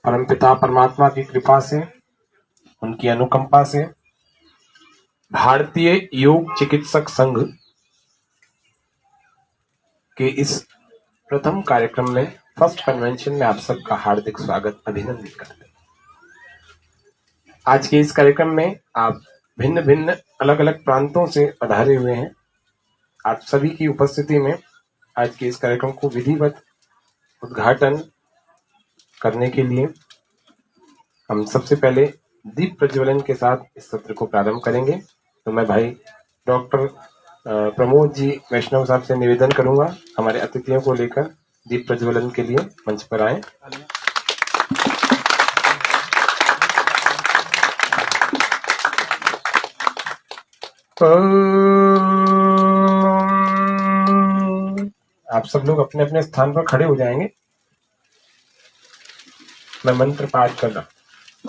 परमपिता परमात्मा की कृपा से, उनकी अनुकंपा से भारतीय योग चिकित्सक संघ के इस प्रथम कार्यक्रम में, फर्स्ट कन्वेंशन में आप सबका हार्दिक स्वागत, अभिनंदन करते हैं। आज के इस कार्यक्रम में आप भिन्न भिन्न अलग अलग प्रांतों से पधारे हुए हैं। आप सभी की उपस्थिति में आज के इस कार्यक्रम को विधिवत उद्घाटन करने के लिए हम सबसे पहले दीप प्रज्वलन के साथ इस सत्र को प्रारंभ करेंगे। तो मैं भाई डॉक्टर प्रमोद जी वैष्णव साहब से निवेदन करूंगा, हमारे अतिथियों को लेकर दीप प्रज्वलन के लिए मंच पर आए। आप सब लोग अपने अपने स्थान पर खड़े हो जाएंगे। मैं मंत्र पाठ कर रहा।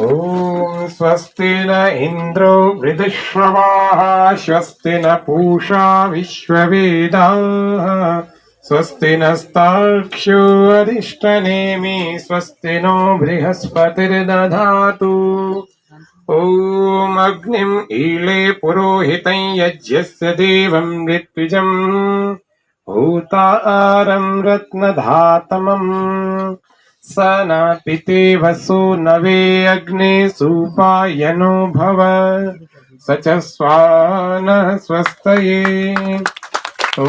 ओम स्वस्ति न इंद्रो वृद्धश्रवाः स्वस्ति न पूषा विश्ववेदाः स्वस्ति नस्तार्क्ष्यो अरिष्टनेमि स्वस्ति नो बृहस्पतिर्दधातु। ओम अग्निम ईले पुरोहितं यज्ञस्य देवं ऋत्विजं होतारं रत्नधातमम् सनापिते वसो नवे अग्ने सुपायनो भव स च स्वानः स्वस्तये। ॐ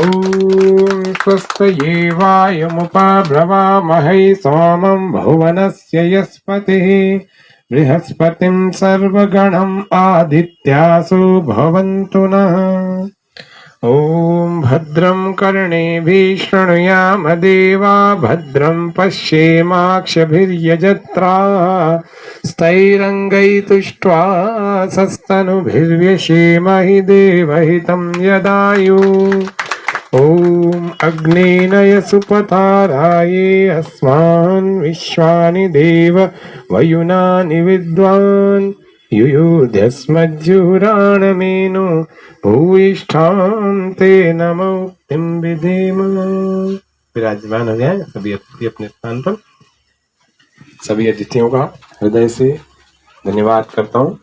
स्वस्तये वायुमुपब्रवामहै सोमं भुवनस्य यस्पतिः बृहस्पतिं सर्वगणम् आदित्यासो भवन्तु नः। ॐ भद्रं कर्णेभिः शृणुयाम देवा भद्रं पश्येमाक्षभिर्यजत्राः स्थैरङ्गैस्तुष्ट्वा सस्तनुभिर्व्यशेमहि देवहितं यदायुः। ॐ अग्नेनय सुपताराये अस्मान् विश्वानि देव वयुनानि विद्वान् युयुध्यस्मज्जुहुराणमेनो भूयिष्ठां ते नमोक्तिं विधेम। विराजमान हो जाए सभी अतिथि अपने स्थान पर। सभी अतिथियों का हृदय से धन्यवाद करता हूँ।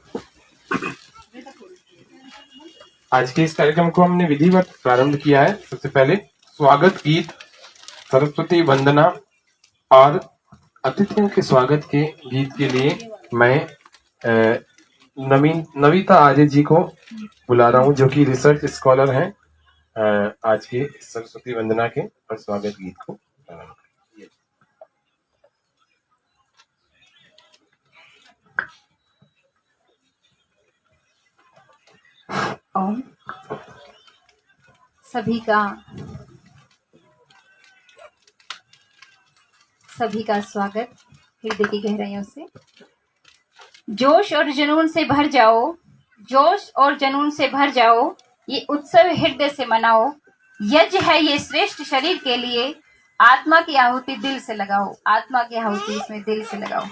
आज के इस कार्यक्रम को हमने विधिवत प्रारंभ किया है। सबसे पहले स्वागत गीत, सरस्वती वंदना और अतिथियों के स्वागत के गीत के लिए मैं नविता आर्य जी को बुला रहा हूँ, जो कि रिसर्च स्कॉलर हैं। आज के सरस्वती वंदना के और स्वागत गीत को ओम। सभी का स्वागत हृदय की गहराइयों से। जोश और जुनून से भर जाओ, जोश और जुनून से भर जाओ, ये उत्सव हृदय से मनाओ। यज्ञ है ये श्रेष्ठ शरीर के लिए, आत्मा की आहुति दिल से लगाओ, आत्मा की आहुति इसमें दिल से लगाओ।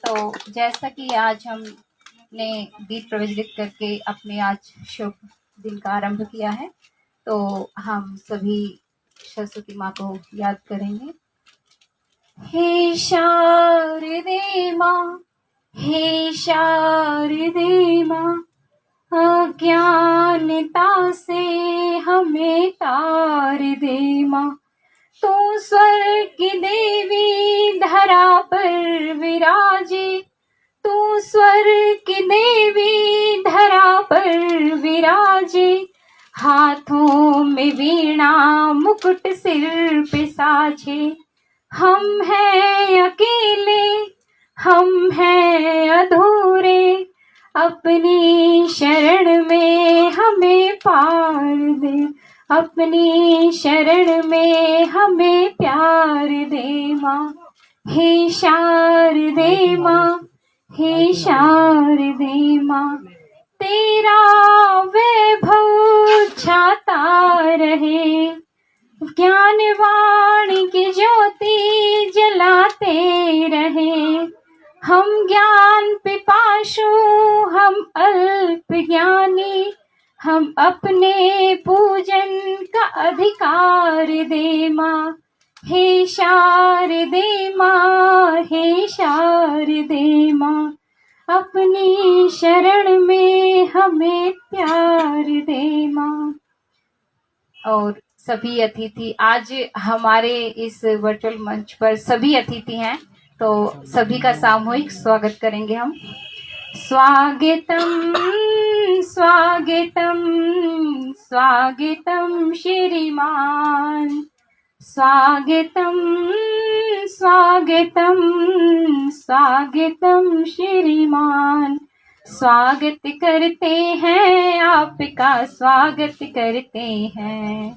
तो जैसा कि आज हमने दीप प्रज्वलित करके अपने आज शुभ दिन का आरंभ किया है, तो हम सभी सरस्वती माँ को याद करेंगे। हे शारदे माँ, हे शारदे माँ, अज्ञानता से हमें तार दे माँ। तू स्वर्ग की देवी धरा पर विराजे, तू स्वर्ग की देवी धरा पर विराजे। हाथों में वीणा मुकुट सिर पे साजे। हम हैं अकेले, हम हैं अधूरे, अपनी शरण में हमें पार दे, अपनी शरण में हमें प्यार दे माँ। हे शारदे माँ, हे शारदे माँ, तेरा वैभव छाता रहे, ज्ञान वाणी की ज्योति जलाते रहे। हम ज्ञान पिपासु, हम अल्प ज्ञानी, हम अपने पूजन का अधिकार दे माँ। हे शारदे माँ, हे शारदे माँ, अपनी शरण में हमें प्यार दे माँ। और सभी अतिथि, आज हमारे इस वर्चुअल मंच पर सभी अतिथि हैं, तो सभी का सामूहिक स्वागत करेंगे हम। स्वागतम स्वागतम स्वागतम श्रीमान, स्वागतम स्वागतम स्वागतम श्रीमान। स्वागत करते हैं आपका, स्वागत करते हैं।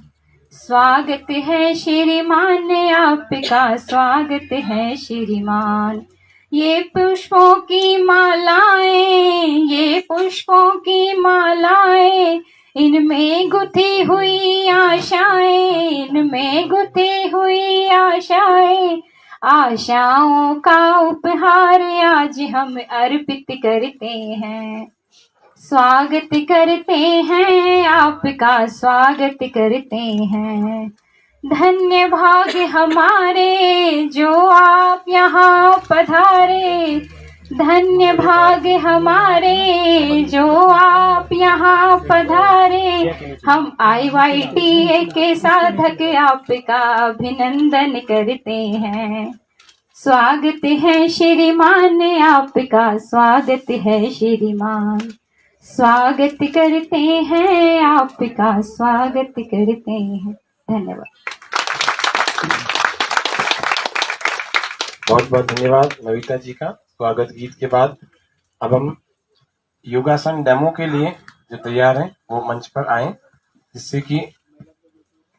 स्वागत है श्रीमान आपका, स्वागत है श्रीमान। ये पुष्पों की मालाएं, ये पुष्पों की मालाएं, इनमें गुथी हुई आशाएं, इनमें गुथी हुई आशाएं, आशाओं का उपहार आज हम अर्पित करते हैं। स्वागत करते हैं आपका, स्वागत करते हैं। धन्य भाग हमारे जो आप यहाँ पधारे, धन्य भाग हमारे जो आप यहाँ पधारे। हम IYTA के साधक आपका अभिनंदन करते हैं। स्वागत है श्रीमान आपका, स्वागत है श्रीमान। स्वागत करते हैं आपका, स्वागत करते हैं। धन्यवाद। बहुत बहुत धन्यवाद नविता जी का स्वागत गीत के बाद। अब हम योगासन डेमो के लिए जो तैयार हैं वो मंच पर आए, जिससे कि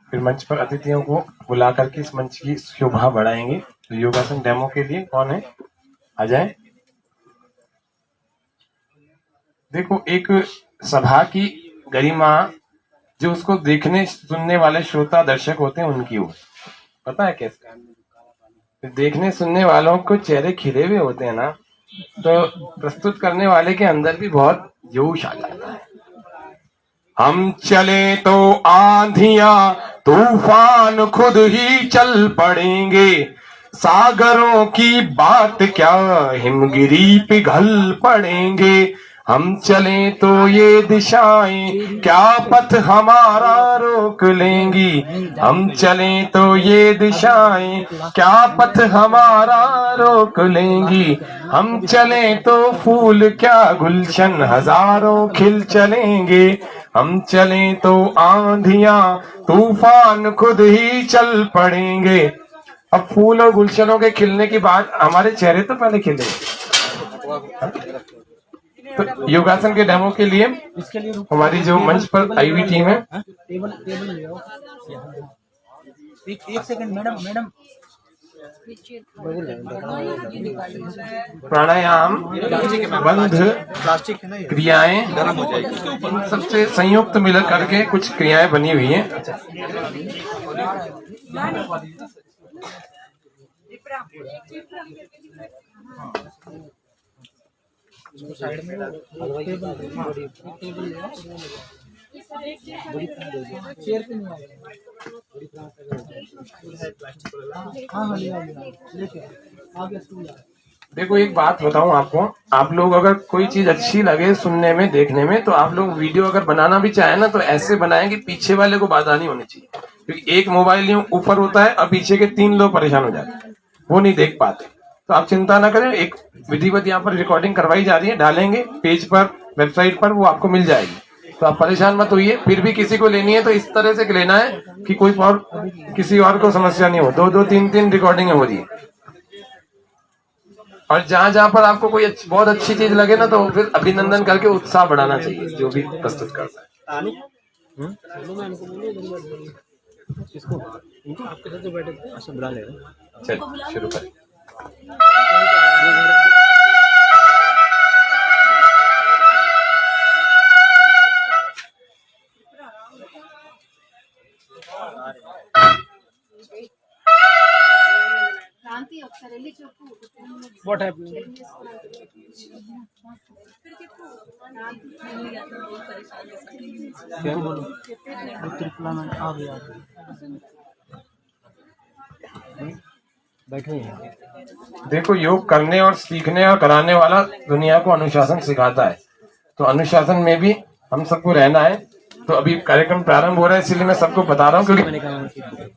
फिर मंच पर अतिथियों को बुला करके इस मंच की शोभा बढ़ाएंगे। तो योगासन डेमो के लिए कौन है, आ जाए। देखो, एक सभा की गरिमा जो उसको देखने सुनने वाले श्रोता दर्शक होते हैं उनकी हो, पता है कैसे? देखने सुनने वालों को चेहरे खिले हुए होते हैं ना, तो प्रस्तुत करने वाले के अंदर भी बहुत जोश आ जाता है। हम चले तो आंधियां तूफान खुद ही चल पड़ेंगे, सागरों की बात क्या हिमगिरी पिघल पड़ेंगे। हम चले तो ये दिशाएं क्या पथ हमारा रोक लेंगी, हम चले तो ये दिशाएं क्या पथ हमारा रोक लेंगी। हम चले तो फूल क्या गुलशन हजारों खिल चलेंगे, हम चले तो आंधियां तूफान खुद ही चल पड़ेंगे। अब फूल और गुलशनों के खिलने की बात, हमारे चेहरे तो पहले खिले। तो योगासन के डेमो के लिए हमारी जो मंच पर आई हुई टीम है, एक सेकंड मैडम प्राणायाम, बंध क्रियाएं, सबसे संयुक्त मिलकर करके कुछ क्रियाएं बनी हुई हैं। साइड में चेयर पे नहीं देखो, एक बात बताऊं आपको, आप लोग अगर कोई चीज अच्छी लगे सुनने में देखने में, तो आप लोग वीडियो अगर बनाना भी चाहे ना, तो ऐसे बनाएं कि पीछे वाले को बाधा नहीं होनी चाहिए, क्योंकि एक मोबाइल यूं ऊपर होता है और पीछे के 3 लोग परेशान हो जाते हैं, वो नहीं देख पाते। तो आप चिंता ना करें, एक विधिवत यहाँ पर रिकॉर्डिंग करवाई जा रही है, डालेंगे पेज पर, वेबसाइट पर, वो आपको मिल जाएगी। तो आप परेशान मत होइए। फिर भी किसी को लेनी है तो इस तरह से लेना है कि कोई और किसी और को समस्या नहीं हो। 2-2, 3-3 रिकॉर्डिंग हो रही है। और जहां जहां पर आपको कोई बहुत अच्छी चीज लगे ना, तो फिर अभिनंदन करके उत्साह बढ़ाना चाहिए जो भी प्रस्तुत करता है। आपके साथ जो बैठे थे अच्छा बुला ले रहे। चलिए शुरू करें। What happened? क्या बोलो? त्रिपुरा में आ गया। बैठे हैं। देखो, योग करने और सीखने और कराने वाला दुनिया को अनुशासन सिखाता है, तो अनुशासन में भी हम सबको रहना है। तो अभी कार्यक्रम प्रारंभ हो रहा है, इसलिए मैं सबको बता रहा हूँ, क्योंकि मैंने कहा चल रही है।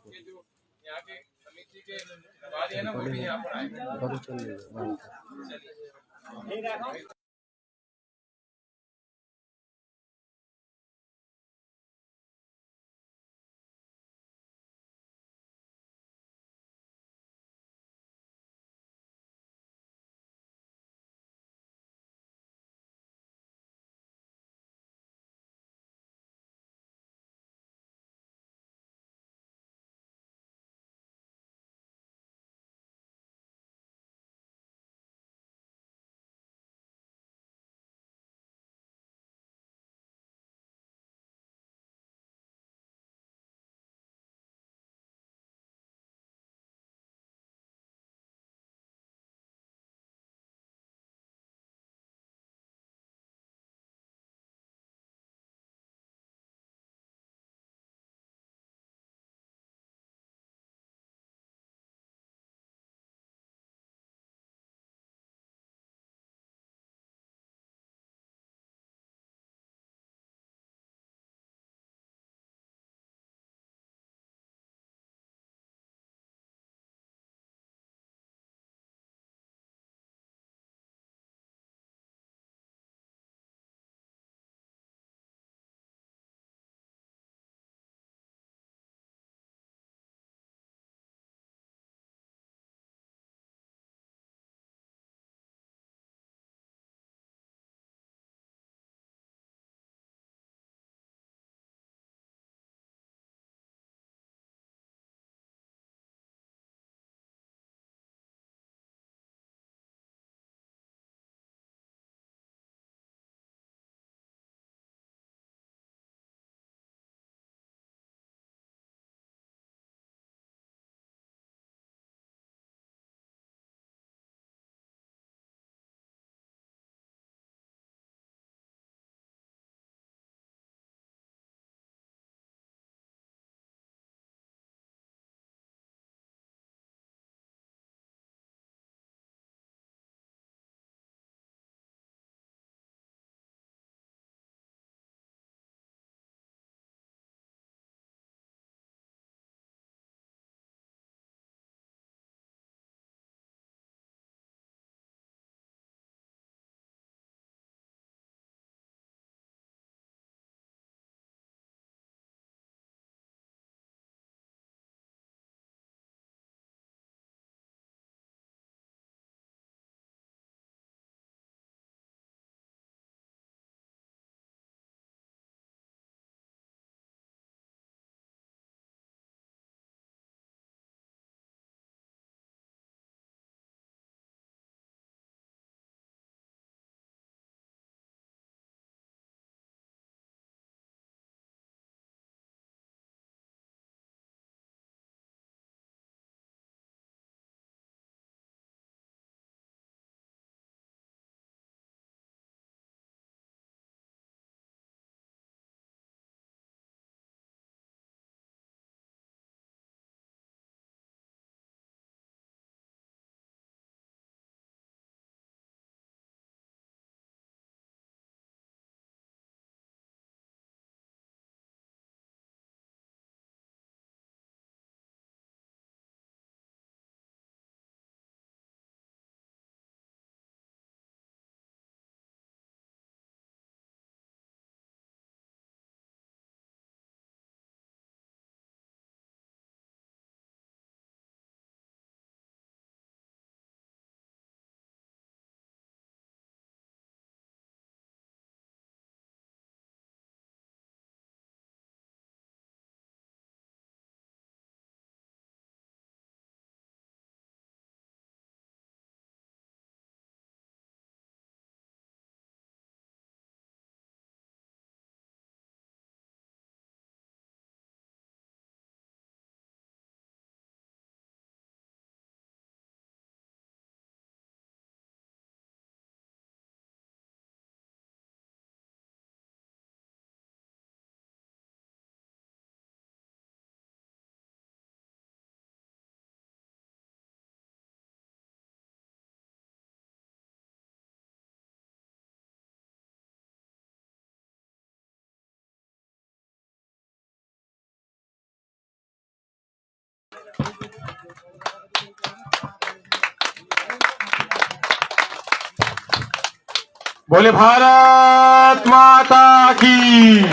बोले भारत माता की।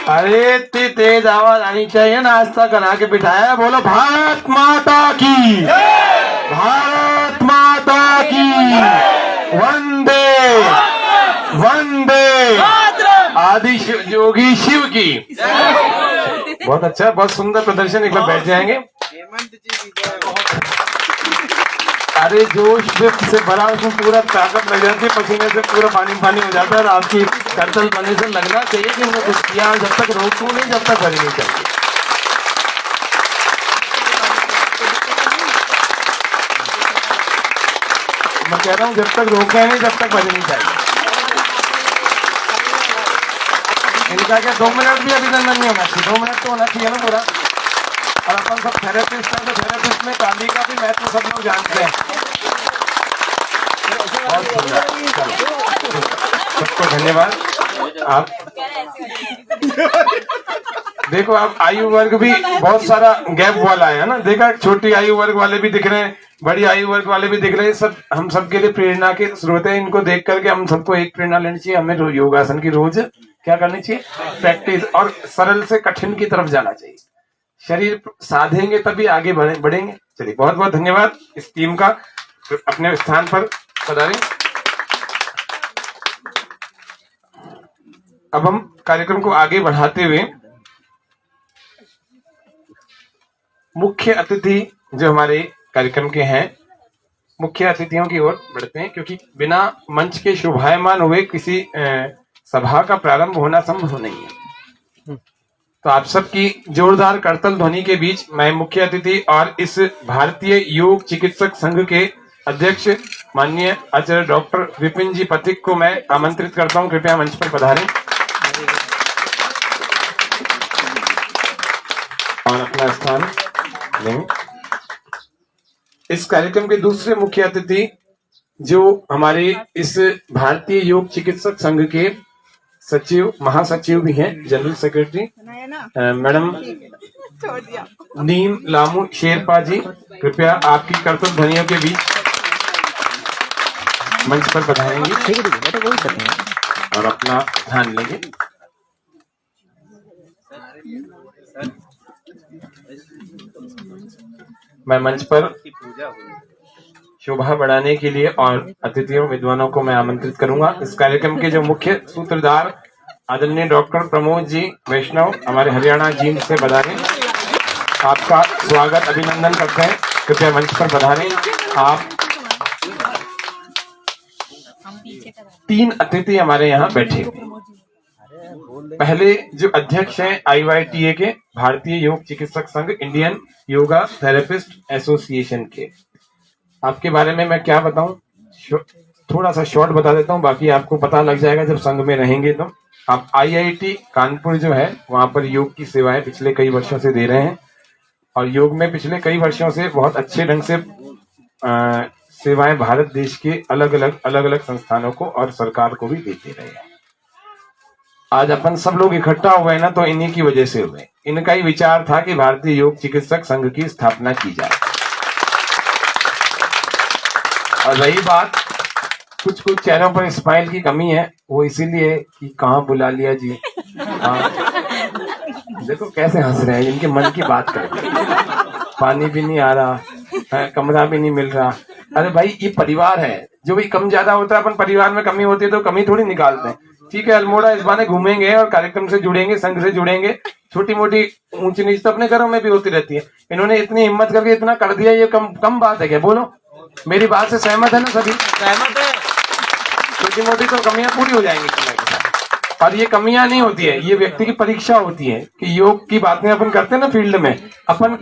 अरे इतनी तेज आवाज आनी चाहिए, नाश्ता करा के बिठाया। बोलो भारत माता की, भारत माता की। वंदे वंदे आदि योगी शिव की। बहुत अच्छा, बहुत सुंदर प्रदर्शन। एक बार बैठ जाएंगे। अरे जोश से भरा, उसमें पूरा ताकत लग जाती है, पसीने से पूरा पानी पानी हो जाता है। और आपकी करतल बने से लगना चाहिए कि उन्होंने कुछ किया। जब तक रोकूं नहीं, जब तक भरी नहीं चाहिए। मैं कह रहा हूँ जब तक रोके नहीं, जब तक भरी नहीं चाहिए। इनका क्या 2 मिनट भी अभिनंदन नहीं होना चाहिए, 2 मिनट तो होना चाहिए ना पूरा। और अपन सब थेरेपिस्ट हैं, तो थेरेपिस्ट में ताली का भी महत्व सब लोग जानते हैं। बहुत सुंदर, सबको धन्यवाद। आप देखो, आप आयु वर्ग भी बहुत सारा गैप वाला है ना। देखा, छोटी आयु वर्ग वाले भी दिख रहे हैं, बड़ी आयु वर्ग वाले भी दिख रहे हैं। सब हम सबके लिए प्रेरणा के स्रोत हैं। इनको देख करके हम सबको एक प्रेरणा लेनी चाहिए। हमें योगासन की रोज क्या करनी चाहिए? प्रैक्टिस। और सरल से कठिन की तरफ जाना चाहिए। शरीर साधेंगे तभी आगे बढ़ेंगे। चलिए, बहुत बहुत धन्यवाद इस टीम का। अपने स्थान पर पधारें। अब हम कार्यक्रम को आगे बढ़ाते हुए मुख्य अतिथि जो हमारे कार्यक्रम के हैं, मुख्य अतिथियों की ओर बढ़ते हैं, क्योंकि बिना मंच के शोभायमान हुए किसी सभा का प्रारंभ होना संभव नहीं है। तो आप सबकी जोरदार करतल ध्वनि के बीच मैं मुख्य अतिथि और इस भारतीय योग चिकित्सक संघ के अध्यक्ष माननीय आचार्य डॉक्टर विपिन जी पथिक को मैं आमंत्रित करता हूं। कृपया मंच पर पधारें और अपना स्थान लें। इस कार्यक्रम के दूसरे मुख्य अतिथि जो हमारे इस भारतीय योग चिकित्सक संघ के सचिव, महासचिव भी हैं, जनरल सेक्रेटरी मैडम नीम लामू शेरपा जी, कृपया आपकी करतल ध्वनियों के बीच मंच पर पधारेंगी और अपना ध्यान लेंगे। मैं मंच पर शोभा बढ़ाने के लिए और अतिथियों विद्वानों को मैं आमंत्रित करूंगा। इस कार्यक्रम के जो मुख्य सूत्रधार आदरणीय डॉक्टर प्रमोद जी वैष्णव हमारे हरियाणा जींद से पधारें। आपका स्वागत अभिनंदन करते हैं। कृपया मंच पर पधारें। आप 3 अतिथि हमारे यहाँ बैठे। पहले जो अध्यक्ष हैं IYTA के, भारतीय योग चिकित्सक संघ, इंडियन योगा थेरेपिस्ट एसोसिएशन के। आपके बारे में मैं क्या बताऊं, थोड़ा सा शॉर्ट बता देता हूं, बाकी आपको पता लग जाएगा जब संघ में रहेंगे। तो आप IIT कानपुर जो है वहां पर योग की सेवाएं पिछले कई वर्षों से दे रहे हैं और योग में पिछले कई वर्षों से बहुत अच्छे ढंग से सेवाएं भारत देश के अलग अलग संस्थानों को और सरकार को भी देते रहे हैं। आज अपन सब लोग इकट्ठा हुए हैं ना, तो इन्हीं की वजह से हुए। इनका ही विचार था कि भारतीय योग चिकित्सक संघ की स्थापना की जाए। और रही बात, कुछ चेहरों पर स्माइल की कमी है, वो इसीलिए कि कहाँ बुला लिया जी। हाँ, देखो कैसे हंस रहे हैं, इनके मन की बात करते। पानी भी नहीं आ रहा, कमरा भी नहीं मिल रहा। अरे भाई, ये परिवार है, जो भी कम ज्यादा होता है अपन परिवार में कमी होती है तो कमी थोड़ी निकालते हैं। ठीक है, अल्मोड़ा इस बहाने घूमेंगे और कार्यक्रम से जुड़ेंगे, संघ से जुड़ेंगे। छोटी मोटी ऊंची नीच तो अपने घरों में भी होती रहती है। इन्होंने इतनी हिम्मत करके इतना कर दिया, ये कम बात है क्या? बोलो, मेरी बात से सहमत है ना सभी? सहमत है। छोटी मोटी तो कमियां पूरी हो जाएंगी समय के साथ। और ये कमियां नहीं होती है, ये व्यक्ति की परीक्षा होती है कि योग की बातें अपन करते हैं ना फील्ड में, अपन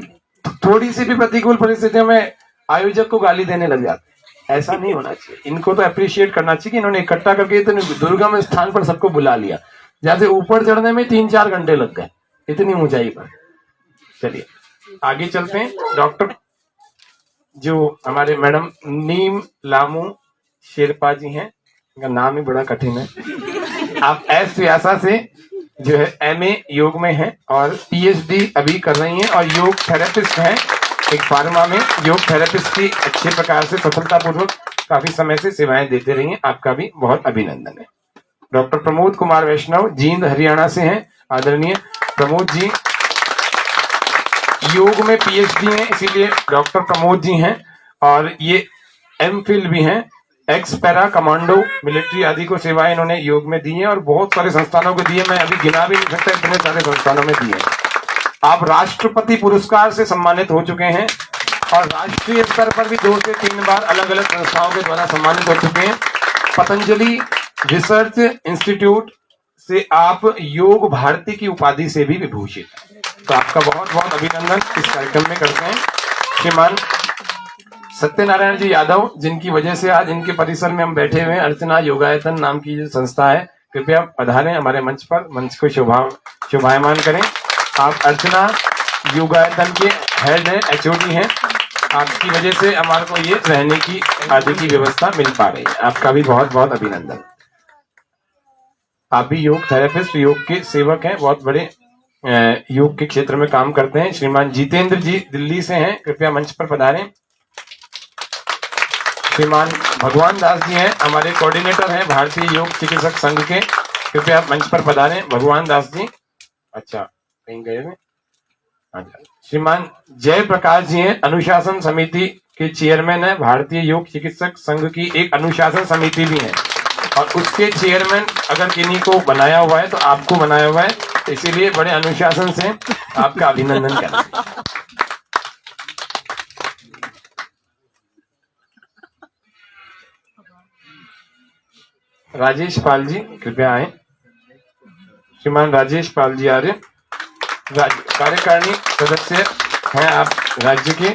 थोड़ी सी भी प्रतिकूल परिस्थितियों में आयोजक को गाली देने लग जाते हैं। ऐसा नहीं होना चाहिए। इनको तो अप्रिशिएट करना चाहिए कि इन्होंने इकट्ठा करके इतने दुर्गम स्थान पर सबको बुला लिया। जैसे ऊपर चढ़ने में 3-4 घंटे लग गए इतनी ऊंचाई पर। चलिए आगे चलते हैं। डॉक्टर जो हमारे मैडम नीम लामू शेरपा जी हैं, इनका नाम ही बड़ा कठिन है। आप एस व्यासा से जो है MA योग में हैं और PhD अभी कर रही हैं और योग थेरेपिस्ट हैं एक फार्मा में योग थेरेपिस्ट की अच्छे प्रकार से सफलतापूर्वक काफी समय से सेवाएं देते रही हैं। आपका भी बहुत अभिनंदन है। डॉक्टर प्रमोद कुमार वैष्णव जींद हरियाणा से हैं। आदरणीय प्रमोद जी योग में पीएचडी हैं, इसीलिए डॉक्टर प्रमोद जी हैं। और ये एमफिल भी हैं। एक्स पैरा कमांडो मिलिट्री आदि को सेवाएं इन्होंने योग में दी हैं और बहुत सारे संस्थानों को दी है। मैं अभी गिना भी नहीं सकता, इतने सारे संस्थानों में दी है। आप राष्ट्रपति पुरस्कार से सम्मानित हो चुके हैं और राष्ट्रीय स्तर पर भी 2 से 3 बार अलग अलग संस्थाओं के द्वारा सम्मानित हो चुके हैं। पतंजलि रिसर्च इंस्टीट्यूट से आप योग भारती की उपाधि से भी विभूषित हैं। तो आपका बहुत बहुत अभिनंदन इस कार्यक्रम में करते हैं। श्रीमान सत्यनारायण जी यादव, जिनकी वजह से आज इनके परिसर में हम बैठे हुए हैं, अर्चना योगायतन नाम की जो संस्था है, कृपया पधारें हमारे मंच पर, मंच को शोभायमान करें। आप अर्चना योगायतन के हेड हैं, एचओडी हैं। आपकी वजह से हमारे को ये रहने की आदि की व्यवस्था मिल पा रही है। आपका भी बहुत बहुत अभिनंदन। आप भी योग थेरेपिस्ट, योग के सेवक हैं, बहुत बड़े योग के क्षेत्र में काम करते हैं। श्रीमान जितेंद्र जी दिल्ली से हैं, कृपया मंच पर पधारें। श्रीमान भगवान दास जी हैं, हमारे कोऑर्डिनेटर हैं भारतीय योग चिकित्सक संघ के, कृपया मंच पर पधारें। भगवान दास जी अच्छा कहीं गए हैं। श्रीमान जय प्रकाश जी हैं, अनुशासन समिति के चेयरमैन है। भारतीय योग चिकित्सक संघ की एक अनुशासन समिति भी है और उसके चेयरमैन अगर किन्हीं को बनाया हुआ है तो आपको बनाया हुआ है, तो इसीलिए बड़े अनुशासन से आपका अभिनंदन करते हैं। राजेश पाल जी कृपया आए। श्रीमान राजेश पाल जी आर्य कार्यकारिणी सदस्य हैं। आप राज्य के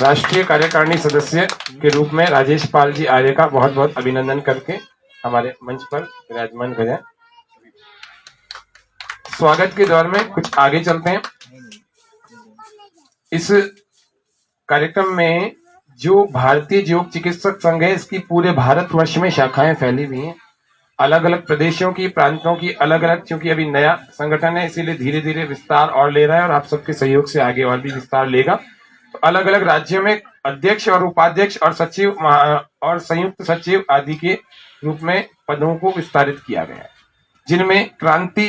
राष्ट्रीय कार्यकारिणी सदस्य के रूप में राजेश पाल जी आर्य का बहुत बहुत अभिनंदन करके हमारे मंच पर विराजमान करें। स्वागत के दौर में कुछ आगे चलते हैं। इस कार्यक्रम में जो भारतीय योग चिकित्सक संघ है, इसकी पूरे भारतवर्ष में शाखाएं फैली हुई हैं। अलग अलग प्रदेशों की, प्रांतों की अलग अलग, क्योंकि अभी नया संगठन है इसीलिए धीरे धीरे विस्तार और ले रहा है और आप सबके सहयोग से आगे और भी विस्तार लेगा। तो अलग अलग राज्यों में अध्यक्ष और उपाध्यक्ष और सचिव और संयुक्त सचिव आदि के रूप में पदों को विस्तारित किया गया है, जिनमें क्रांति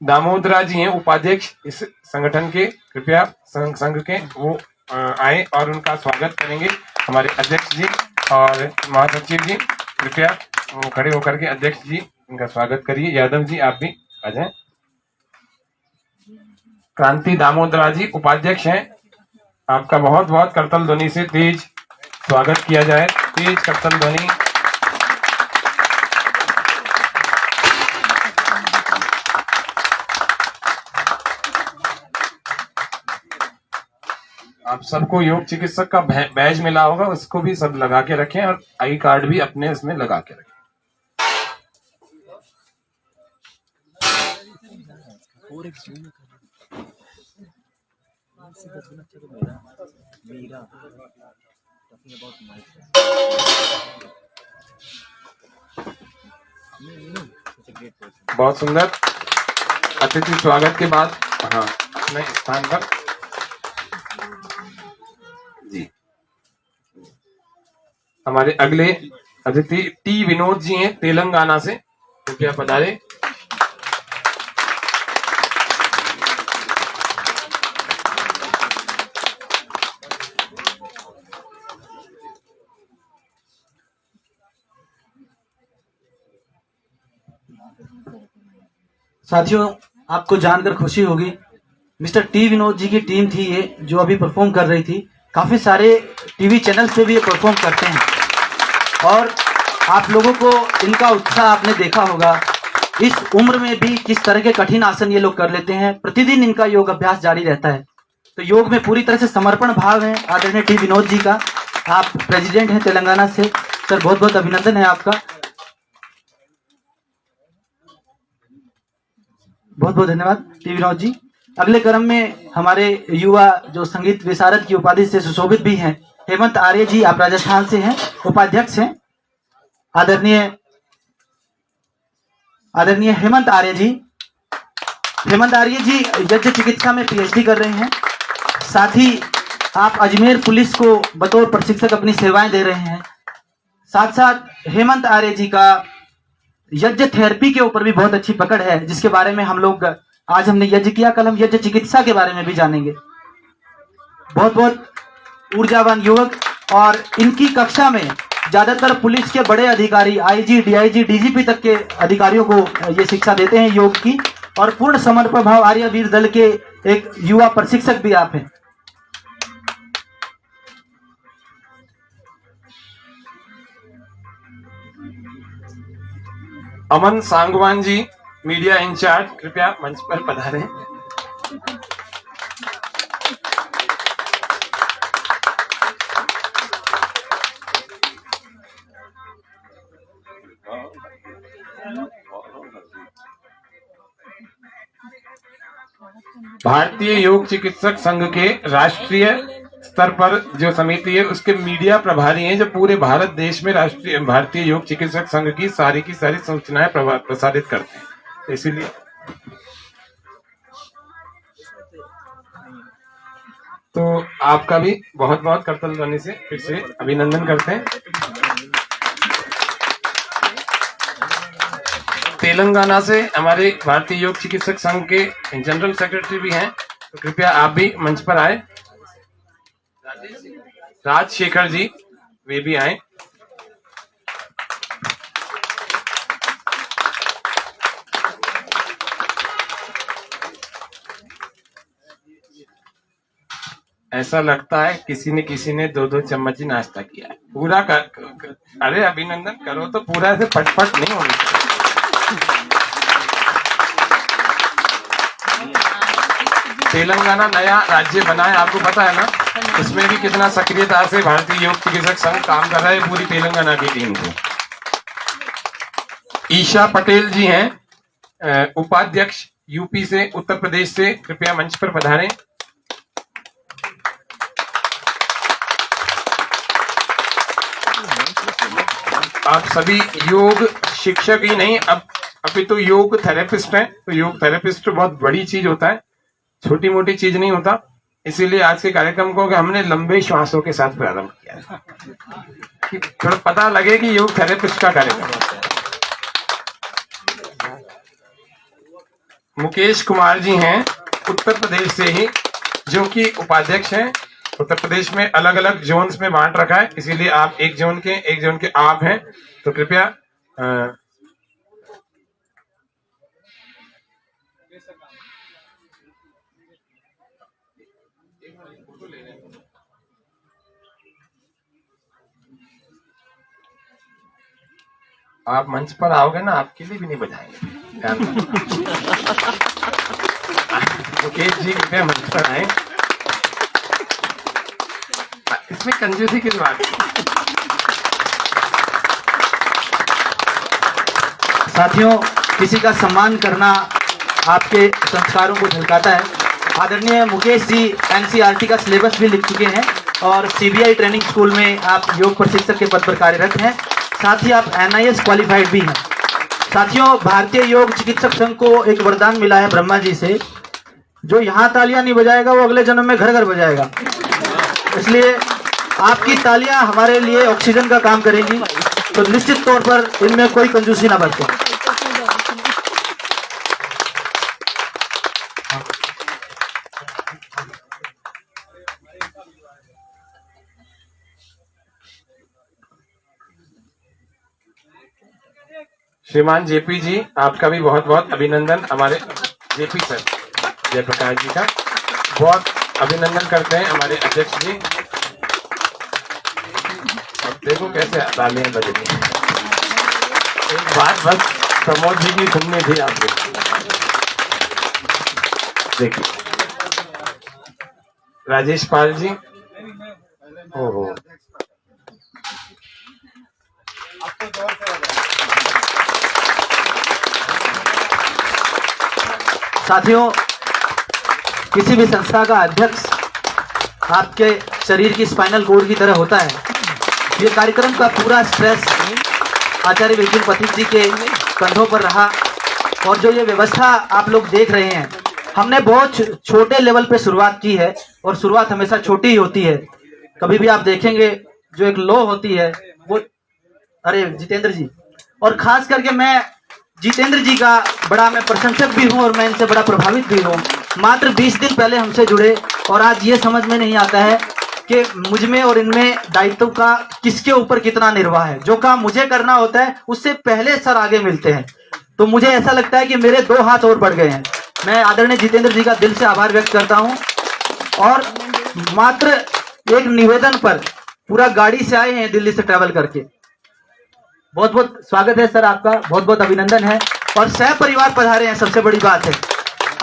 दामोदरा जी हैं उपाध्यक्ष इस संगठन के। कृपया संघ के वो आए और उनका स्वागत करेंगे हमारे अध्यक्ष जी और महासचिव जी। कृपया वो खड़े होकर के अध्यक्ष जी उनका स्वागत करिए। यादव जी आप भी आ जाएं। क्रांति दामोदरा जी उपाध्यक्ष हैं, आपका बहुत बहुत करतल ध्वनि से तेज स्वागत किया जाए। तेज करतल ध्वनि। आप सबको योग चिकित्सक का बैज मिला होगा, उसको भी सब लगा के रखें और आई कार्ड भी अपने इसमें लगा के रखें। बहुत सुंदर अतिथि स्वागत के बाद हाँ अपने स्थान पर जी। हमारे अगले अतिथि टी विनोद जी हैं तेलंगाना से, कृपया पधारे। साथियों, आपको जानकर खुशी होगी, मिस्टर टी विनोद जी की टीम थी ये जो अभी परफॉर्म कर रही थी। काफी सारे टीवी चैनल पे भी ये परफॉर्म करते हैं और आप लोगों को इनका उत्साह आपने देखा होगा। इस उम्र में भी किस तरह के कठिन आसन ये लोग कर लेते हैं। प्रतिदिन इनका योग अभ्यास जारी रहता है। तो योग में पूरी तरह से समर्पण भाव है आदरणीय टी विनोद जी का। आप प्रेसिडेंट हैं तेलंगाना से, सर बहुत बहुत अभिनंदन है आपका। बहुत बहुत धन्यवाद टी विनोद जी। अगले क्रम में हमारे युवा जो संगीत विशारद की उपाधि से सुशोभित भी हैं, हेमंत आर्य जी, आप राजस्थान से हैं, उपाध्यक्ष हैं। आदरणीय हेमंत आर्य जी। हेमंत आर्य जी यज्ञ चिकित्सा में पीएचडी कर रहे हैं, साथ ही आप अजमेर पुलिस को बतौर प्रशिक्षक अपनी सेवाएं दे रहे हैं। साथ साथ हेमंत आर्य जी का यज्ञ थेरेपी के ऊपर भी बहुत अच्छी पकड़ है, जिसके बारे में हम लोग आज हमने यज्ञ किया, कल हम यज्ञ चिकित्सा के बारे में भी जानेंगे। बहुत बहुत ऊर्जावान युवक, और इनकी कक्षा में ज्यादातर पुलिस के बड़े अधिकारी, आईजी, डीआईजी, डीजीपी तक के अधिकारियों को ये शिक्षा देते हैं योग की। और पूर्ण समर्पण भाव आर्यवीर दल के एक युवा प्रशिक्षक भी आप हैं। अमन सांगवान जी, मीडिया इंचार्ज, कृपया मंच पर पधारें। भारतीय योग चिकित्सक संघ के राष्ट्रीय स्तर पर जो समिति है उसके मीडिया प्रभारी हैं, जो पूरे भारत देश में राष्ट्रीय भारतीय योग चिकित्सक संघ की सारी सूचनाएं प्रसारित करते हैं। तो इसीलिए तो आपका भी बहुत बहुत करतल ध्वनि से फिर से अभिनंदन करते हैं। तेलंगाना से हमारे भारतीय योग चिकित्सक संघ के जनरल सेक्रेटरी भी हैं, तो कृपया आप भी मंच पर आए। राजशेखर जी, वे भी आए। ऐसा लगता है किसी ने 2-2 चम्मच ही नाश्ता किया है। पूरा अरे अभिनंदन करो तो पूरा से पटपट नहीं होनी चाहिए। तेलंगाना नया राज्य बना है, आपको पता है ना, इसमें भी कितना सक्रियता से भारतीय योग चिकित्सक संघ काम कर रहा है पूरी तेलंगाना की टीम को। ईशा पटेल जी हैं उपाध्यक्ष यूपी से, उत्तर प्रदेश से, कृपया मंच पर पधारें। आप सभी योग शिक्षक ही नहीं, अभी तो योग थेरेपिस्ट हैं। तो योग थेरेपिस्ट बहुत बड़ी चीज होता है, छोटी मोटी चीज नहीं होता। इसीलिए आज के कार्यक्रम को हमने लंबे श्वासों के साथ प्रारंभ किया है कि थोड़ा पता लगे कि योग थेरेपिस्ट का कार्यक्रम होता है। मुकेश कुमार जी हैं उत्तर प्रदेश से ही, जो कि उपाध्यक्ष हैं। उत्तर प्रदेश में अलग अलग जोन्स में बांट रखा है, इसीलिए आप एक जोन के आप हैं। तो कृपया आप मंच पर आओगे ना, आपके लिए भी नहीं बजाएंगे। मुकेश जी कृपया मंच पर आए। इसमें कंजूसी किस बात की? साथियों, किसी का सम्मान करना आपके संस्कारों को झलकाता है। आदरणीय मुकेश जी एनसीईआरटी का सिलेबस भी लिख चुके हैं और सीबीआई ट्रेनिंग स्कूल में आप योग प्रशिक्षक के पद पर कार्यरत हैं। साथ ही आप NIS क्वालिफाइड भी हैं। साथियों, भारतीय योग चिकित्सक संघ को एक वरदान मिला है ब्रह्मा जी से, जो यहाँ तालियां नहीं बजाएगा वो अगले जन्म में घर घर बजाएगा। इसलिए आपकी तालियां हमारे लिए ऑक्सीजन का काम करेंगी, तो निश्चित तौर पर इनमें कोई कंजूसी ना बरते। श्रीमान जेपी जी, आपका भी बहुत बहुत अभिनंदन। हमारे जेपी सर जयप्रकाश जी का बहुत अभिनंदन करते हैं हमारे अध्यक्ष जी। अब देखो कैसे तालियां बजेंगी। एक बात बस प्रमोद जी की सुननी थी आपको। देखिए राजेश पाल जी, ओहो, साथियों, किसी भी संस्था का अध्यक्ष आपके शरीर की स्पाइनल कोड की तरह होता है। ये कार्यक्रम का पूरा स्ट्रेस आचार्य विपिन पथिक जी के कंधों पर रहा, और जो ये व्यवस्था आप लोग देख रहे हैं, हमने बहुत छोटे लेवल पे शुरुआत की है और शुरुआत हमेशा छोटी ही होती है। कभी भी आप देखेंगे जो एक लो होती है वो, अरे जितेंद्र जी, और खास करके मैं जितेंद्र जी का बड़ा मैं प्रशंसक भी हूं और मैं इनसे बड़ा प्रभावित भी हूं। मात्र 20 दिन पहले हमसे जुड़े और आज ये समझ में नहीं आता है कि मुझ में और इनमें दायित्व का किसके ऊपर कितना निर्वाह है। जो काम मुझे करना होता है उससे पहले सर आगे मिलते हैं, तो मुझे ऐसा लगता है कि मेरे 2 हाथ और बढ़ गए हैं। मैं आदरणीय जितेंद्र जी का दिल से आभार व्यक्त करता हूं और मात्र एक निवेदन पर पूरा गाड़ी से आए हैं दिल्ली से ट्रैवल करके। बहुत बहुत स्वागत है सर आपका, बहुत बहुत अभिनंदन है। और सह परिवार पधारे हैं, सबसे बड़ी बात है।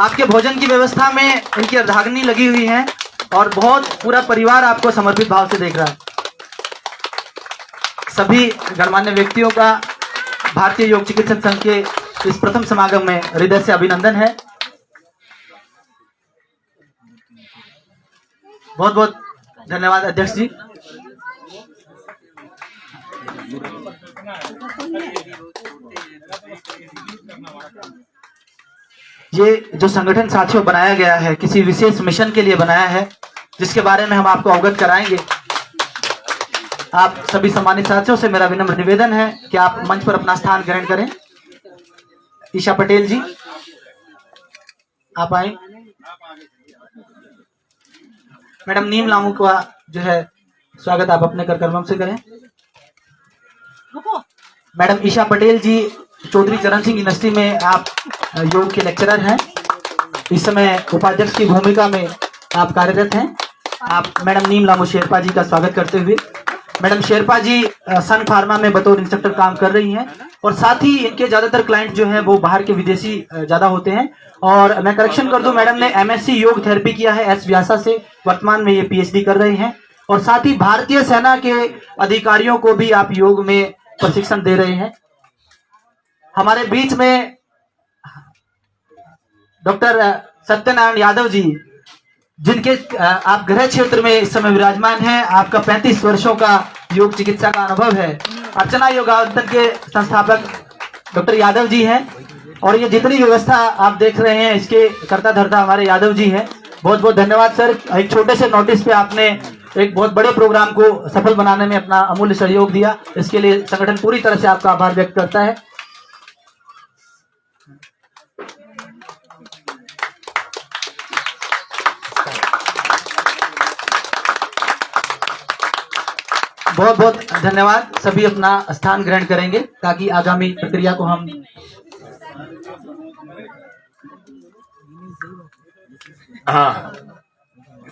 आपके भोजन की व्यवस्था में इनकी अर्धांगिनी लगी हुई है और बहुत पूरा परिवार आपको समर्पित भाव से देख रहा है। सभी गणमान्य व्यक्तियों का भारतीय योग चिकित्सक संघ के इस प्रथम समागम में हृदय से अभिनंदन है। बहुत बहुत धन्यवाद अध्यक्ष जी। ये जो संगठन साथियों बनाया गया है किसी विशेष मिशन के लिए बनाया है, जिसके बारे में हम आपको अवगत कराएंगे। आप सभी सम्मानित साथियों से मेरा विनम्र निवेदन है कि आप मंच पर अपना स्थान ग्रहण करें। ईशा पटेल जी आप आए। मैडम नीम लामू का जो है स्वागत आप अपने करकमम से करें। मैडम ईशा पटेल जी चौधरी चरण सिंह यूनिवर्सिटी में आप योग के लेक्चरर हैं। इस समय उपाध्यक्ष की भूमिका में आप कार्यरत हैं। आप मैडम नीम लामू शेरपा जी का स्वागत करते हुए, मैडम शेरपा जी सन फार्मा में बतौर इंस्ट्रक्टर काम कर रही हैं और साथ ही इनके ज्यादातर क्लाइंट जो है वो बाहर के विदेशी ज्यादा होते हैं। और मैं करेक्शन कर दूं, मैडम ने एमएससी योग थेरेपी किया है एस व्यासा से, वर्तमान में ये पीएचडी कर रही हैं। और साथ ही भारतीय सेना के अधिकारियों को भी आप योग में प्रशिक्षण दे रहे हैं। हमारे बीच में डॉक्टर सत्यनारायण यादव जी, जिनके आप गृह क्षेत्र में इस समय विराजमान हैं। आपका 35 वर्षों का योग चिकित्सा का अनुभव है। अर्चना योगावतन के संस्थापक डॉक्टर यादव जी हैं और ये जितनी व्यवस्था आप देख रहे हैं इसके कर्ता धर्ता हमारे यादव जी हैं। बहुत बहुत धन्यवाद सर। एक छोटे से नोटिस पे आपने एक बहुत बड़े प्रोग्राम को सफल बनाने में अपना अमूल्य सहयोग दिया, इसके लिए संगठन पूरी तरह से आपका आभार व्यक्त करता है। बहुत बहुत धन्यवाद। सभी अपना स्थान ग्रहण करेंगे ताकि आगामी प्रक्रिया को हम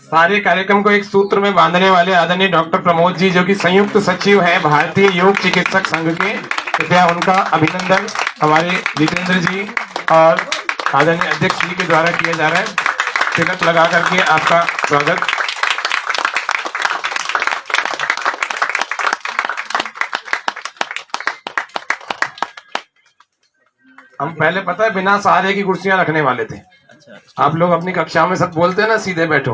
सारे कार्यक्रम को एक सूत्र में बांधने वाले आदरणीय डॉक्टर प्रमोद जी, जो कि संयुक्त सचिव हैं भारतीय योग चिकित्सक संघ के, कृपया उनका अभिनंदन हमारे जितेंद्र जी और आदरणीय अध्यक्ष जी के द्वारा किया जा रहा है। तिलक लगा करके आपका स्वागत। हम पहले पता है बिना सहारे की कुर्सियां रखने वाले थे। आप लोग अपनी कक्षा में सब बोलते हैं ना सीधे बैठो,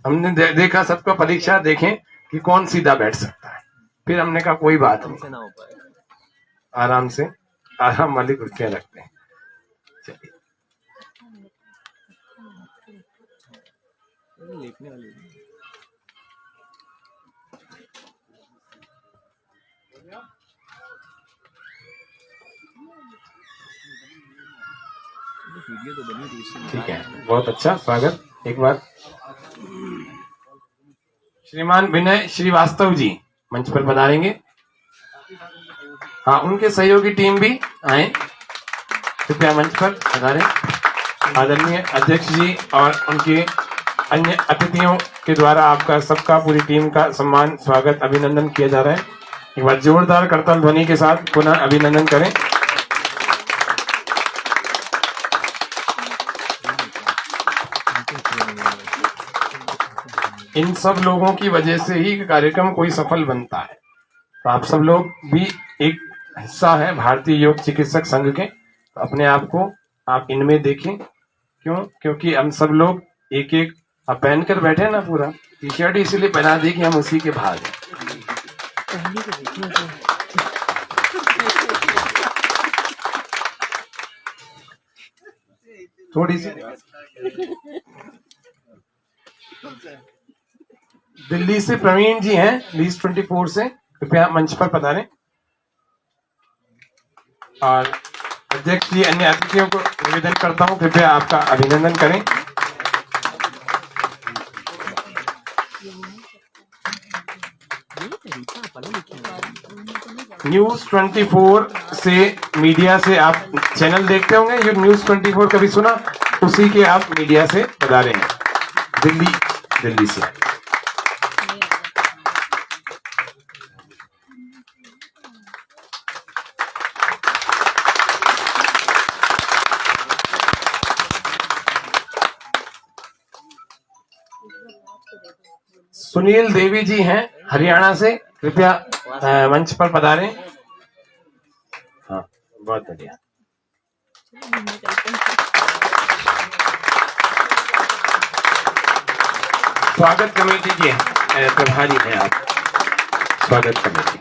हमने देखा सबका परीक्षा देखें कि कौन सीधा बैठ सकता है। फिर हमने कहा कोई बात नहीं, आराम से आराम वाली कुर्सियां रखते हैं। चलिए ठीक है, बहुत अच्छा स्वागत। एक बार श्रीमान विनय श्रीवास्तव जी मंच पर पधारेंगे। हाँ, उनके सहयोगी टीम भी आए, कृपया मंच पर पधारें। आदरणीय अध्यक्ष जी और उनके अन्य अतिथियों के द्वारा आपका सबका पूरी टीम का सम्मान स्वागत अभिनंदन किया जा रहा है। एक बार जोरदार करताल ध्वनि के साथ पुनः अभिनंदन करें। इन सब लोगों की वजह से ही कार्यक्रम कोई सफल बनता है। तो आप सब लोग भी एक हिस्सा है भारतीय योग चिकित्सक संघ के, तो अपने आप को आप इनमें देखें। क्यों? क्योंकि हम सब लोग एक एक अब पहन कर बैठे ना, पूरा टी शर्ट इसीलिए पहना दी कि हम उसी के भाग हैं। थोड़ी सी दिल्ली से प्रवीण जी हैं, लीज 24 से, कृपया मंच पर पधारें। और अध्यक्ष जी अन्य अतिथियों को निवेदन करता हूं, कृपया आपका अभिनंदन करें। न्यूज 24 से मीडिया से आप चैनल देखते होंगे, ये न्यूज 24 कभी सुना, उसी के आप मीडिया से पधारे हैं, दिल्ली से। सुनील देवी जी हैं हरियाणा से, कृपया मंच पर पधारें। हाँ, बहुत बढ़िया। स्वागत कमेटी के प्रभारी हैं आप, स्वागत कमेटी।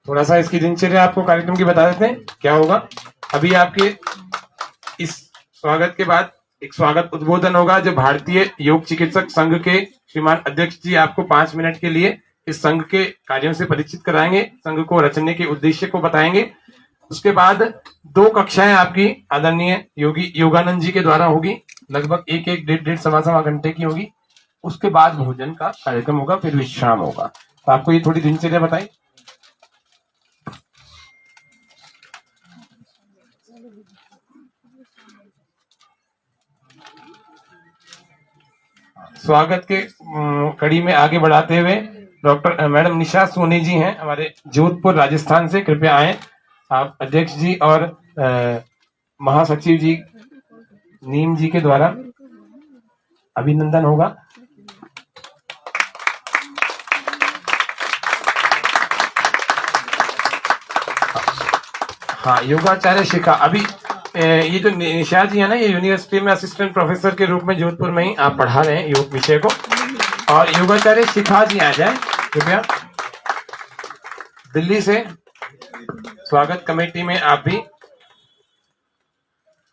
थोड़ा सा इसकी दिनचर्या आपको कार्यक्रम की बता देते हैं, क्या होगा। अभी आपके इस स्वागत के बाद एक स्वागत उद्बोधन होगा, जो भारतीय योग चिकित्सक संघ के श्रीमान अध्यक्ष जी आपको 5 मिनट के लिए इस संघ के कार्यों से परिचित कराएंगे, संघ को रचने के उद्देश्य को बताएंगे। उसके बाद 2 कक्षाएं आपकी आदरणीय योगी योगानंद जी के द्वारा होगी, लगभग 1-1, 1.5, सवा घंटे की होगी। उसके बाद भोजन का कार्यक्रम होगा, फिर विश्राम होगा। तो आपको ये थोड़ी दिनचर्या बताई। स्वागत के कड़ी में आगे बढ़ाते हुए डॉक्टर मैडम निशा सोनी जी हैं हमारे जोधपुर राजस्थान से, कृपया आए। आप अध्यक्ष जी और महासचिव जी नीम जी के द्वारा अभिनंदन होगा। हाँ, योगाचार्य शिखा, अभी ये जो निशा जी है ना, ये यूनिवर्सिटी में असिस्टेंट प्रोफेसर के रूप में जोधपुर में ही आप पढ़ा रहे हैं योग विषय को। और योगाचार्य शिखा जी आ जाए कृपया, दिल्ली से। स्वागत कमेटी में आप भी,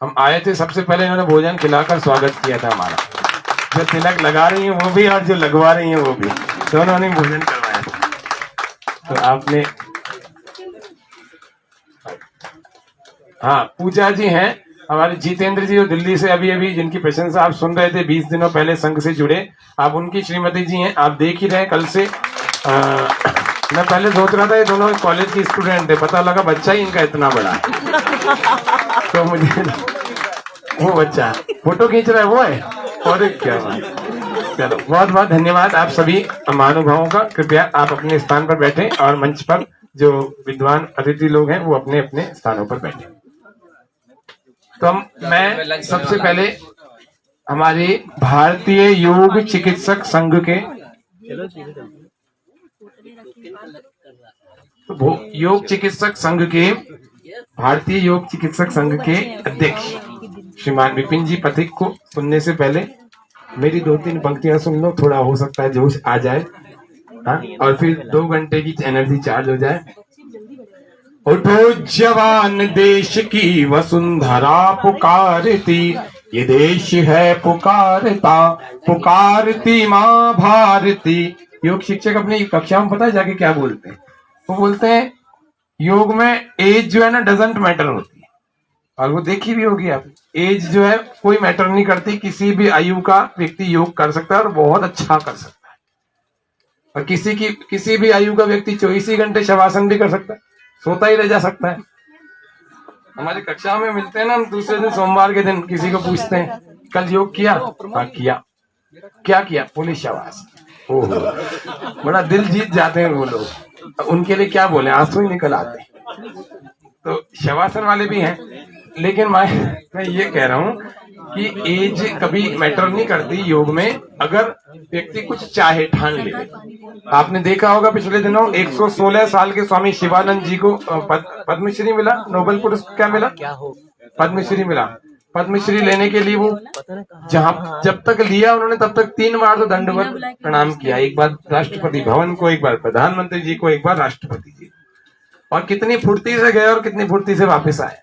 हम आए थे सबसे पहले इन्होंने भोजन खिलाकर स्वागत किया था हमारा। जो तिलक लगा रही है वो भी और जो लगवा रही है वो भी, दोनों ने भोजन करवाया था। तो आपने, हाँ, पूजा जी हैं हमारे जितेंद्र जी, जो दिल्ली से अभी जिनकी प्रशंसा आप सुन रहे थे 20 दिनों पहले संघ से जुड़े, आप उनकी श्रीमती जी हैं, आप देख ही रहे कल से। मैं पहले सोच रहा था ये दोनों कॉलेज की स्टूडेंट है, पता लगा बच्चा ही इनका इतना बड़ा है। तो मुझे वो बच्चा फोटो खींच रहा है वो है, और क्या बात। चलो, बहुत बहुत धन्यवाद आप सभी महानुभावों का। कृपया आप अपने स्थान पर बैठे और मंच पर जो विद्वान अतिथि लोग हैं वो अपने अपने स्थानों पर बैठे। तो मैं सबसे पहले हमारे भारतीय योग चिकित्सक संघ के योग चिकित्सक संघ के भारतीय योग चिकित्सक संघ के अध्यक्ष श्रीमान विपिन जी पथिक को सुनने से पहले मेरी 2-3 पंक्तियां सुन लो, थोड़ा हो सकता है जोश आ जाए। हाँ, और फिर 2 घंटे की एनर्जी चार्ज हो जाए। उठो जवान, देश की वसुंधरा पुकारती, ये देश है पुकारता, पुकारती माँ भारती। योग शिक्षक अपनी कक्षा में पता है जाके क्या बोलते हैं? वो बोलते हैं योग में एज जो है ना डजंट मैटर होती है, और वो देखी भी होगी आप, एज जो है कोई मैटर नहीं करती, किसी भी आयु का व्यक्ति योग कर सकता है और बहुत अच्छा कर सकता है। और किसी भी आयु का व्यक्ति 24 घंटे शवासन भी कर सकता है, सोता ही रह जा सकता है। हमारी कक्षा में मिलते हैं ना, हम दूसरे दिन सोमवार के दिन किसी को पूछते हैं कल योग किया? हाँ किया। क्या किया? बोले शवासन। ओह, बड़ा दिल जीत जाते हैं वो लोग, उनके लिए क्या बोले, आंसू ही निकल आते। तो शवासन वाले भी हैं, लेकिन मैं ये कह रहा हूं कि एज कभी मैटर नहीं करती योग में, अगर व्यक्ति कुछ चाहे, ठान ले। आपने देखा होगा पिछले दिनों 116 साल के स्वामी शिवानंद जी को पद्मश्री मिला, नोबेल पुरस्कार क्या मिला? पद्मश्री मिला। पद्मश्री लेने के लिए वो जहां जब तक लिया उन्होंने तब तक 3 बार तो दंडवत प्रणाम किया, एक बार राष्ट्रपति भवन को, एक बार प्रधानमंत्री जी को, एक बार राष्ट्रपति जी को। और कितनी फुर्ती से गए और कितनी फुर्ती से वापस आए।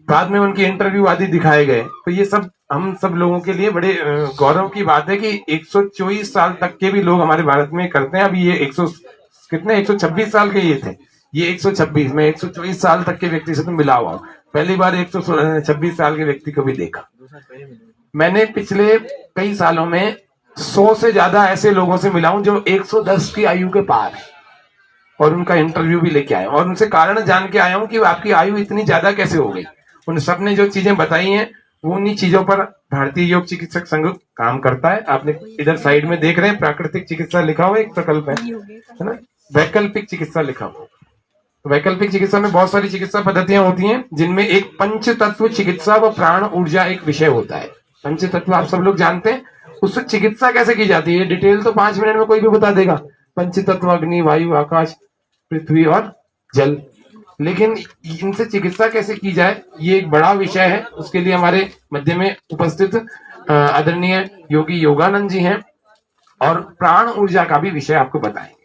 बाद में उनकी इंटरव्यू आदि दिखाए गए। तो ये सब हम सब लोगों के लिए बड़े गौरव की बात है कि 124 साल तक के भी लोग हमारे भारत में करते हैं। अभी ये 126 साल के ये थे, ये 126, मैं 124 साल तक के व्यक्ति से तो मिला हुआ हूँ। पहली बार 126 साल के व्यक्ति को भी देखा। मैंने पिछले कई सालों में 100 से ज्यादा ऐसे लोगों से मिला हूं जो 110 की आयु के पार है, और उनका इंटरव्यू भी लेके आया और उनसे कारण जान के आया हूं कि आपकी आयु इतनी ज्यादा कैसे हो गई। उन सब ने जो चीजें बताई हैं वो उन्हीं चीजों पर भारतीय योग चिकित्सक संघ काम करता है। आपने इधर साइड में देख रहे हैं प्राकृतिक चिकित्सा लिखा हुआ, एक प्रकल्प है ना, वैकल्पिक चिकित्सा लिखा हुआ। वैकल्पिक चिकित्सा में बहुत सारी चिकित्सा पद्धतियां होती हैं, जिनमें एक पंच तत्व चिकित्सा व प्राण ऊर्जा एक विषय होता है। पंच तत्व आप सब लोग जानते हैं, उससे चिकित्सा कैसे की जाती है डिटेल तो 5 मिनट में कोई भी बता देगा। पंच तत्व अग्नि, वायु, आकाश, पृथ्वी और जल। लेकिन इनसे चिकित्सा कैसे की जाए ये एक बड़ा विषय है। उसके लिए हमारे मध्य में उपस्थित आदरणीय योगी योगानंद जी हैं और प्राण ऊर्जा का भी विषय आपको बताएंगे।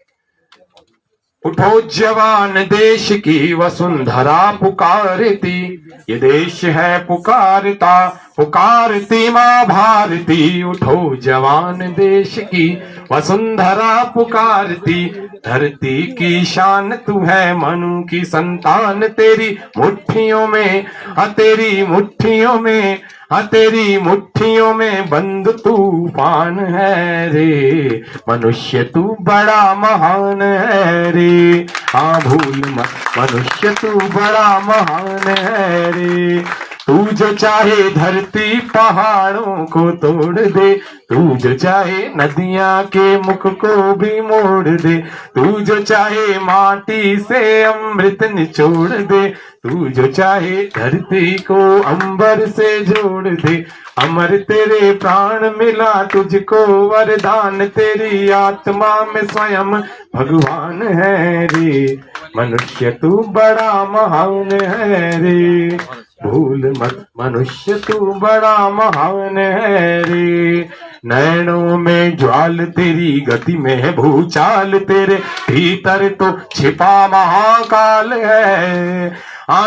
उठो जवान देश की वसुंधरा पुकारती, ये देश है पुकारता, पुकारती माँ भारती। उठो जवान देश की वसुंधरा पुकारती, धरती की शान तू है, मनु की संतान तेरी मुट्ठियों में, तेरी मुट्ठियों में, तेरी मुट्ठियों में बंद तूफान है रे, मनुष्य तू बड़ा महान है रे। हाँ भूल मत मनुष्य तू बड़ा महान है रे। तू जो चाहे धरती पहाड़ों को तोड़ दे, तू जो चाहे नदियां के मुख को भी मोड़ दे, तू जो चाहे माटी से अमृत निचोड़ दे, तू जो चाहे धरती को अंबर से जोड़ दे। अमर तेरे प्राण मिला तुझको वरदान, तेरी आत्मा में स्वयं भगवान है रे, मनुष्य तू बड़ा महान है रे। भूल मत मनुष्य तू बड़ा महान है रे। नैनों में ज्वाल तेरी, गति में है भूचाल तेरे, भीतर तो छिपा महाकाल है।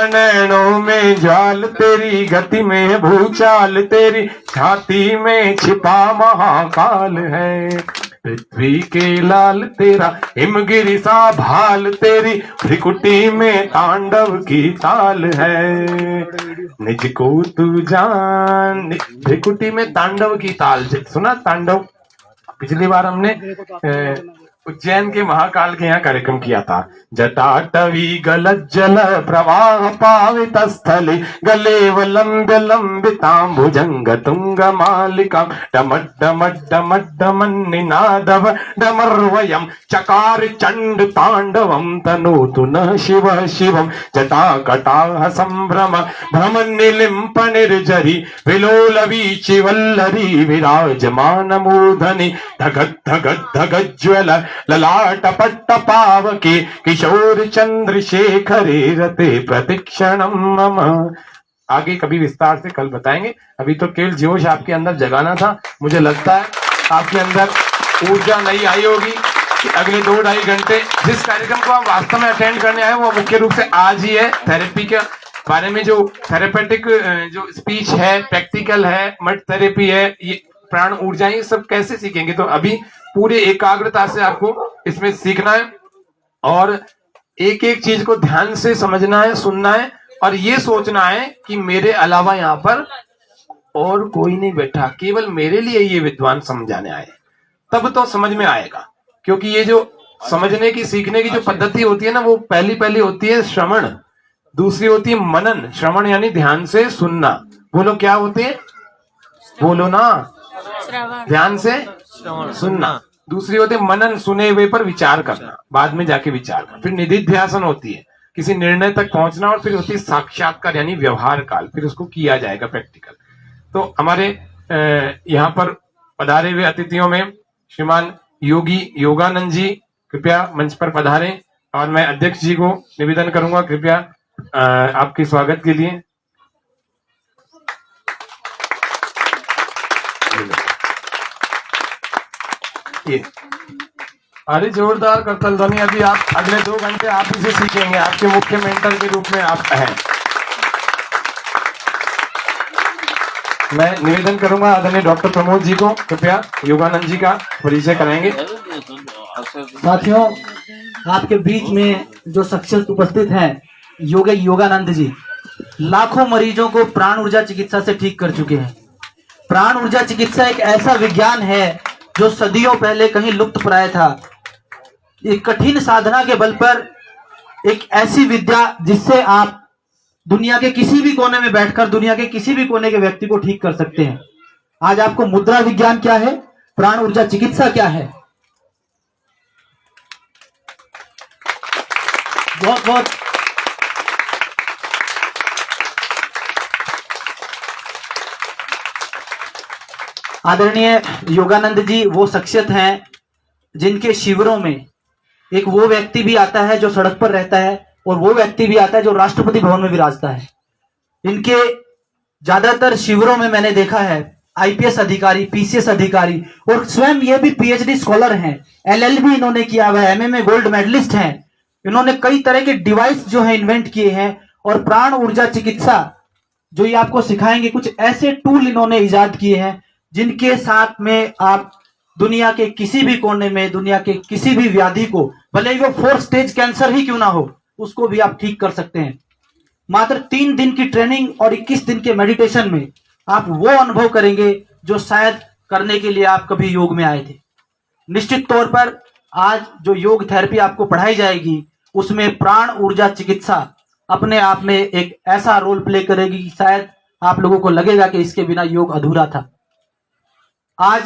नैनों में ज्वाल तेरी, गति में भूचाल तेरी, छाती में छिपा महाकाल है। पृथ्वी के लाल तेरा, हिमगिरी सा भाल तेरी, भ्रिकुटी में तांडव की ताल है। निज को तू जान, भ्रिकुटी में तांडव की ताल। सुना तांडव? पिछली बार हमने उज्जैन के महाकाल के यहाँ कार्यक्रम किया था। जटाटवी गलज्जल प्रवाह पावित स्थले, गलेव लंबितां भुजंग तुंग मालिका, डमड्डमड्डमड्डमन्निनादव डमर्वयं चकार चंड तांडवं तनोतु न शिव शिवं। जटाकटाह संभ्रम भ्रमनिलिम्प निर्जरी, विलोल वीचि वल्लरी विराजमान मूर्धनि, धगद् धगद् धगज्ज्वल ललाट पट्ट पावके, किशोर चंद्रशेखरे रते प्रतिक्षणम मम। आगे कभी विस्तार से कल बताएंगे। अभी तो केवल जोश आपके अंदर जगाना था। मुझे लगता है आपके अंदर ऊर्जा नई आई होगी कि अगले 2-2.5 घंटे जिस कार्यक्रम को आप वास्तव में अटेंड करने आए वो मुख्य रूप से आज ही है। थेरेपी के बारे में जो थेरेपेटिक जो स्पीच है, प्रैक्टिकल है, मड थेरेपी है, ये प्राण ऊर्जा, ये सब कैसे सीखेंगे। तो अभी पूरे एकाग्रता से आपको इसमें सीखना है और एक एक चीज को ध्यान से समझना है, सुनना है और ये सोचना है कि मेरे अलावा यहाँ पर और कोई नहीं बैठा, केवल मेरे लिए ये विद्वान समझाने आए। तब तो समझ में आएगा, क्योंकि ये जो समझने की, सीखने की जो पद्धति होती है ना, वो पहली होती है श्रवण, दूसरी होती है मनन। श्रवण यानी ध्यान से सुनना। बोलो क्या होते हैं, बोलो ना, ध्यान से सुनना। दूसरी होती है मनन, सुने हुए पर विचार करना, बाद में जाके विचार करना। फिर निधिध्यासन होती है, किसी निर्णय तक पहुंचना। और फिर होती है साक्षात्कार यानी व्यवहार काल, फिर उसको किया जाएगा प्रैक्टिकल। तो हमारे यहाँ पर पधारे हुए अतिथियों में श्रीमान योगी योगानंद जी कृपया मंच पर पधारें और मैं अध्यक्ष जी को निवेदन करूंगा कृपया आपके स्वागत के लिए। ये अरे जोरदार करतल ध्वनि। अभी आप अगले 2 घंटे आप इसे सीखेंगे, आपके मुख्य मेंटर के रूप में आप हैं। मैं निवेदन करूंगा आदरणीय डॉक्टर प्रमोद जी को, कृपया योगानंद जी का परिचय कराएंगे। साथियों, आपके बीच में जो शख्सियत उपस्थित हैं, योगानंद जी लाखों मरीजों को प्राण ऊर्जा चिकित्सा से ठीक कर चुके हैं। प्राण ऊर्जा चिकित्सा एक ऐसा विज्ञान है जो सदियों पहले कहीं लुप्त प्राय था। एक कठिन साधना के बल पर एक ऐसी विद्या जिससे आप दुनिया के किसी भी कोने में बैठकर दुनिया के किसी भी कोने के व्यक्ति को ठीक कर सकते हैं। आज आपको मुद्रा विज्ञान क्या है, प्राण ऊर्जा चिकित्सा क्या है, बहुत बहुत आदरणीय योगानंद जी वो शख्सियत हैं जिनके शिविरों में एक वो व्यक्ति भी आता है जो सड़क पर रहता है और वो व्यक्ति भी आता है जो राष्ट्रपति भवन में विराजता है। इनके ज्यादातर शिविरों में मैंने देखा है आईपीएस अधिकारी, पीसीएस अधिकारी और स्वयं ये भी पीएचडी स्कॉलर हैं, एलएलबी इन्होंने किया हुआ है, एमएमए गोल्ड मेडलिस्ट हैं। इन्होंने कई तरह के डिवाइस जो है इन्वेंट किए हैं और प्राण ऊर्जा चिकित्सा जो ये आपको सिखाएंगे, कुछ ऐसे टूल इन्होंने इजाद किए हैं जिनके साथ में आप दुनिया के किसी भी कोने में दुनिया के किसी भी व्याधि को, भले ही वो 4 स्टेज कैंसर ही क्यों ना हो, उसको भी आप ठीक कर सकते हैं। मात्र 3 दिन की ट्रेनिंग और 21 दिन के मेडिटेशन में आप वो अनुभव करेंगे जो शायद करने के लिए आप कभी योग में आए थे। निश्चित तौर पर आज जो योग थेरेपी आपको पढ़ाई जाएगी उसमें प्राण ऊर्जा चिकित्सा अपने आप में एक ऐसा रोल प्ले करेगी कि शायद आप लोगों को लगेगा कि इसके बिना योग अधूरा था। आज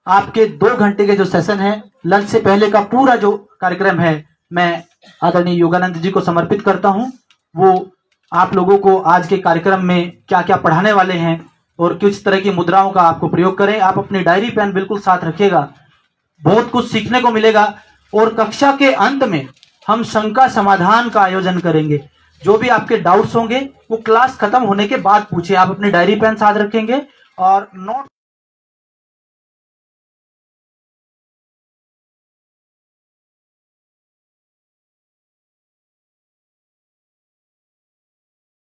आपके 2 घंटे के जो सेशन है, लंच से पहले का पूरा जो कार्यक्रम है, मैं आदरणीय योगानंद जी को समर्पित करता हूं। वो आप लोगों को आज के कार्यक्रम में क्या क्या पढ़ाने वाले हैं और किस तरह की मुद्राओं का आपको प्रयोग करें। आप अपनी डायरी पेन बिल्कुल साथ रखिएगा, बहुत कुछ सीखने को मिलेगा। और कक्षा के अंत में हम शंका समाधान का आयोजन करेंगे। जो भी आपके डाउट्स होंगे वो क्लास खत्म होने के बाद पूछे। आप अपनी डायरी पेन साथ रखेंगे और नोट